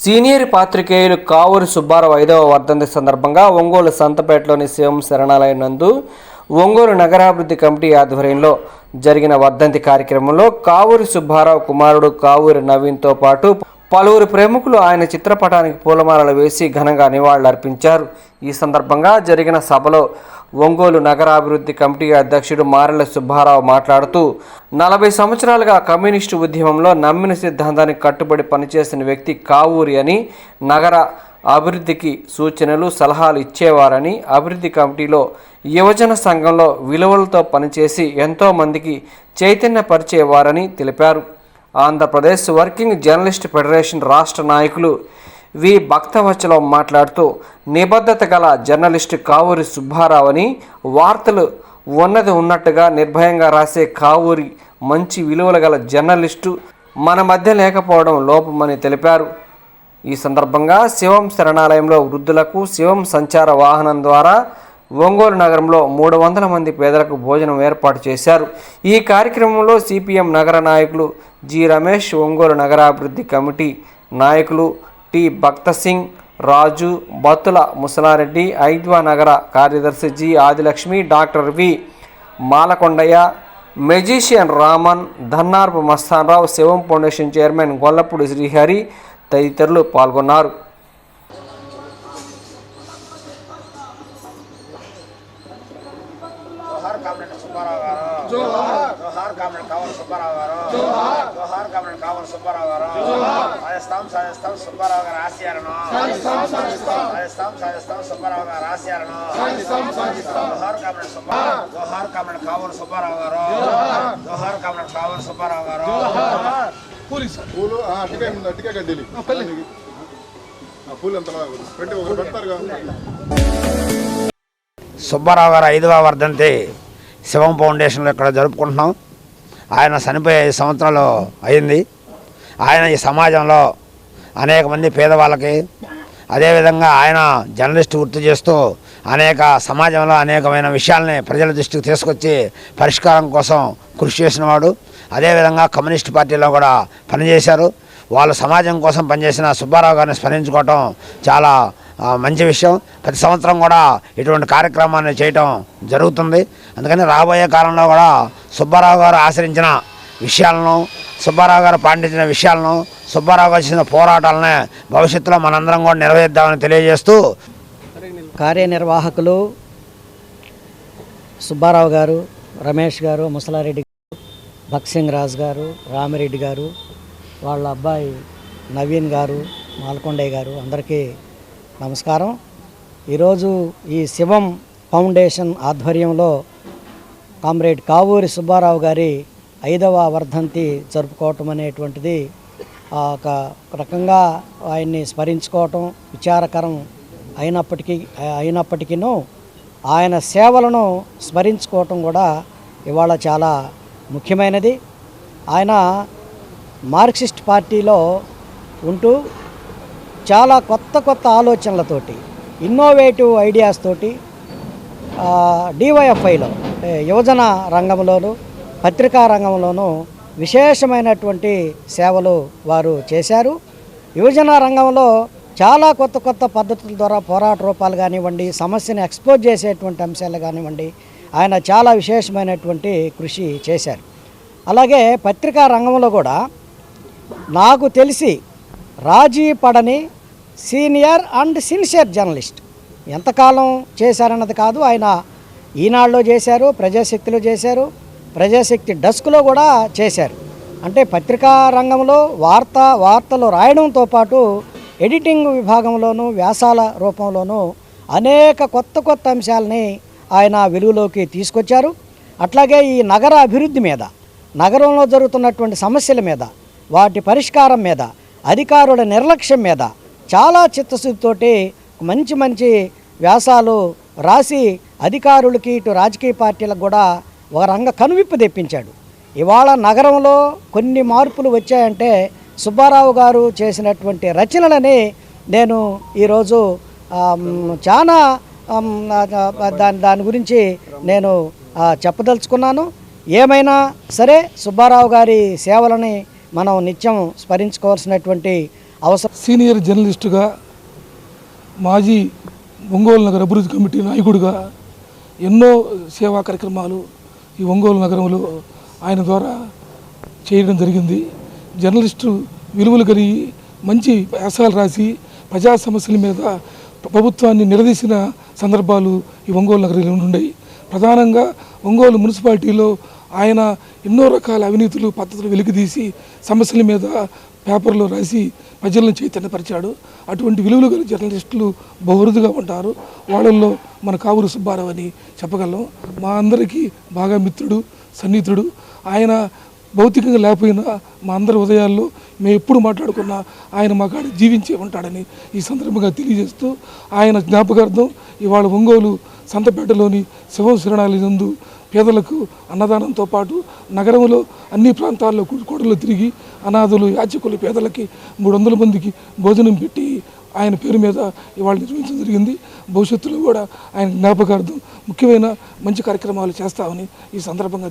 Senior పాత్రికేయులు కావూరి సుబ్బారావు 5వ వర్ధంతి సందర్భంగా ఒంగోలు సంతపేటలోని శివం శరణాలయం నందు ఒంగోలు నగరాభివృద్ధి కమిటీ ఆధ్వర్యంలో జరిగిన వర్ధంతి కార్యక్రమంలో కావూరి సుబ్బారావు కుమారుడు కావూరి నవీన్తో పాటు పలువురు ప్రముఖులు ఆయన చిత్రపటానికి పూలమాలలు వేసి ఘనంగా నివాళులర్పించారు. ఈ సందర్భంగా జరిగిన సభలో ఒంగోలు నగరాభివృద్ధి కమిటీ అధ్యక్షుడు మారెల సుబ్బారావు మాట్లాడుతూ 40 సంవత్సరాలుగా కమ్యూనిస్టు ఉద్యమంలో నమ్మిన సిద్ధాంతానికి కట్టుబడి పనిచేసిన వ్యక్తి కావూరి అని, నగర అభివృద్ధికి సూచనలు సలహాలు ఇచ్చేవారని, అభివృద్ధి కమిటీలో యువజన సంఘంలో విలువలతో పనిచేసి ఎంతోమందికి చైతన్యపరిచేవారని తెలిపారు. ఆంధ్రప్రదేశ్ వర్కింగ్ జర్నలిస్ట్ ఫెడరేషన్ రాష్ట్ర నాయకులు వి భక్తవత్సలం మాట్లాడుతూ నిబద్ధత గల జర్నలిస్టు కావూరి సుబ్బారావు అని, వార్తలు ఉన్నది ఉన్నట్టుగా నిర్భయంగా రాసే కావూరి మంచి విలువలు గల జర్నలిస్టు మన మధ్య లేకపోవడం లోపమని తెలిపారు. ఈ సందర్భంగా శివం శరణాలయంలో వృద్ధులకు శివం సంచార వాహనం ద్వారా ఒంగోలు నగరంలో 300 మంది పేదలకు భోజనం ఏర్పాటు చేశారు. ఈ కార్యక్రమంలో సిపిఎం నగర నాయకులు జి రమేష్, ఒంగోలు నగరాభివృద్ధి కమిటీ నాయకులు టి భక్త సింగ్, రాజు, బత్తుల ముసలారెడ్డి, ఐద్వా నగర కార్యదర్శి G Adilakshmi, doctor V Malakondaiah, magician Raman, Dhannarpu Mastanrao, Shivam foundation chairman Gollapudi Srihari తదితరులు పాల్గొన్నారు. जोहार कामरेड कावल सुब्बाराव गारू जोहार कामरेड कावल सुब्बाराव गारू सायस्ताम सुब्बाराव गारू आसियारनो सायस्ताम सुब्बाराव गारू आसियारनो जोहार कामरेड कावल सुब्बाराव गारू जोहार कामरेड कावल सुब्बाराव गारू పూలు టికెట్ గడ్డీలి పూలు ఎంత పెడతారుగా. సుబ్బారావు గారు 5వ వర్ధంతి శివం ఫౌండేషన్లో ఇక్కడ జరుపుకుంటున్నాం. ఆయన చనిపోయి 5 సంవత్సరాలు అయింది. ఆయన ఈ సమాజంలో అనేక మంది పేదవాళ్ళకి, అదేవిధంగా ఆయన జర్నలిస్ట్ వృత్తి చేస్తూ అనేక సమాజంలో అనేకమైన విషయాల్ని ప్రజల దృష్టికి తీసుకొచ్చి పరిష్కారం కోసం కృషి చేసినవాడు. అదేవిధంగా కమ్యూనిస్ట్ పార్టీలో కూడా పనిచేశారు. వాళ్ళు సమాజం కోసం పనిచేసిన సుబ్బారావు గారిని స్మరించుకోవటం చాలా మంచి విషయం. ప్రతి సంవత్సరం కూడా ఇటువంటి కార్యక్రమాన్ని చేయటం జరుగుతుంది. అందుకని రాబోయే కాలంలో కూడా సుబ్బారావు గారు ఆచరించిన విషయాలను, సుబ్బారావు గారు పాటించిన విషయాలను, సుబ్బారావు గారు చేసిన పోరాటాలనే భవిష్యత్తులో మనందరం కూడా నిర్వహిద్దామని తెలియజేస్తూ, కార్యనిర్వాహకులు సుబ్బారావు గారు, రమేష్ గారు, ముసలారెడ్డి గారు, భక్సింగ్ రాజు గారు, రామిరెడ్డి గారు, వాళ్ళ అబ్బాయి నవీన్ గారు, మాల్కొండయ్య గారు, అందరికీ నమస్కారం. ఈరోజు ఈ శివం ఫౌండేషన్ ఆధ్వర్యంలో కామ్రేడ్ కావూరి సుబ్బారావు గారి 5వ వర్ధంతి జరుపుకోవటం అనేటువంటిది ఒక రకంగా ఆయన్ని స్మరించుకోవటం విచారకరం అయినప్పటికీను ఆయన సేవలను స్మరించుకోవటం కూడా ఇవాళ చాలా ముఖ్యమైనది. ఆయన మార్క్సిస్ట్ పార్టీలో ఉంటూ చాలా కొత్త ఆలోచనలతోటి, ఇన్నోవేటివ్ ఐడియాస్ తోటి డివైఎఫ్ఐలో యువజన రంగంలోనూ పత్రికా రంగంలోనూ విశేషమైనటువంటి సేవలు వారు చేశారు. యువజన రంగంలో చాలా కొత్త పద్ధతుల ద్వారా పోరాట రూపాలు కానివ్వండి, సమస్యను ఎక్స్పోజ్ చేసేటువంటి అంశాలు కానివ్వండి, ఆయన చాలా విశేషమైనటువంటి కృషి చేశారు. అలాగే పత్రికా రంగంలో కూడా నాకు తెలిసి రాజీ పడని సీనియర్ అండ్ సిన్సియర్ జర్నలిస్ట్. ఎంతకాలం చేశారన్నది కాదు, ఆయన ఈనాడులో చేశారు, ప్రజాశక్తిలో చేశారు, ప్రజాశక్తి డెస్క్లో కూడా చేశారు. అంటే పత్రికా రంగంలో వార్తలు రాయడంతో పాటు ఎడిటింగ్ విభాగంలోనూ వ్యాసాల రూపంలోనూ అనేక కొత్త అంశాలని ఆయన వెలుగులోకి తీసుకొచ్చారు. అట్లాగే ఈ నగర అభివృద్ధి మీద, నగరంలో జరుగుతున్నటువంటి సమస్యల మీద, వాటి పరిష్కారం మీద, అధికారుల నిర్లక్ష్యం మీద చాలా చిత్తశుద్ధితోటి మంచి వ్యాసాలు రాసి అధికారులకి, ఇటు రాజకీయ పార్టీలకు కూడా ఒక రంగ కనువిప్పు తెప్పించాడు. ఇవాళ నగరంలో కొన్ని మార్పులు వచ్చాయంటే సుబ్బారావు గారు చేసినటువంటి రచనలని నేను ఈరోజు చాలా దాని గురించి నేను చెప్పదలుచుకున్నాను. ఏమైనా సరే సుబ్బారావు గారి సేవలని మనం నిత్యం స్మరించుకోవాల్సినటువంటి అవసరం. సీనియర్ జర్నలిస్టుగా, మాజీ ఒంగోలు నగర అభివృద్ధి కమిటీ నాయకుడిగా ఎన్నో సేవా కార్యక్రమాలు ఈ ఒంగోలు నగరంలో ఆయన ద్వారా చేయడం జరిగింది. జర్నలిస్టు విలువలు కలిగి మంచి వ్యాసాలు రాసి ప్రజా సమస్యల మీద ప్రభుత్వాన్ని నిలదీసిన సందర్భాలు ఈ ఒంగోలు నగరంలో ఉన్నాయి. ప్రధానంగా ఒంగోలు మున్సిపాలిటీలో ఆయన ఎన్నో రకాల అవినీతులు పద్ధతులు వెలికితీసి సమస్యల మీద పేపర్లో రాసి ప్రజలను చైతన్యపరిచాడు. అటువంటి విలువలు గల జర్నలిస్టులు బహురుదుగా ఉంటారు. వాళ్ళల్లో మన కావూరు సుబ్బారావు అని చెప్పగలం. మా అందరికీ బాగా మిత్రుడు, సన్నిహితుడు. ఆయన భౌతికంగా లేకపోయినా మా అందరి ఉదయాల్లో మేము ఎప్పుడు మాట్లాడుకున్నా ఆయన మా కాడ జీవించే ఉంటాడని ఈ సందర్భంగా తెలియజేస్తూ, ఆయన జ్ఞాపకార్థం ఇవాళ ఒంగోలు సంతపేటలోని శివం శరణాలయం నందు పేదలకు అన్నదానంతో పాటు నగరంలో అన్ని ప్రాంతాల్లో కూడలో తిరిగి అనాథులు, యాచకులు, పేదలకి 300 మందికి భోజనం పెట్టి ఆయన పేరు మీద ఇవాళ నిర్వహించడం జరిగింది. భవిష్యత్తులో కూడా ఆయన జ్ఞాపకార్థం ముఖ్యమైన మంచి కార్యక్రమాలు చేస్తామని ఈ సందర్భంగా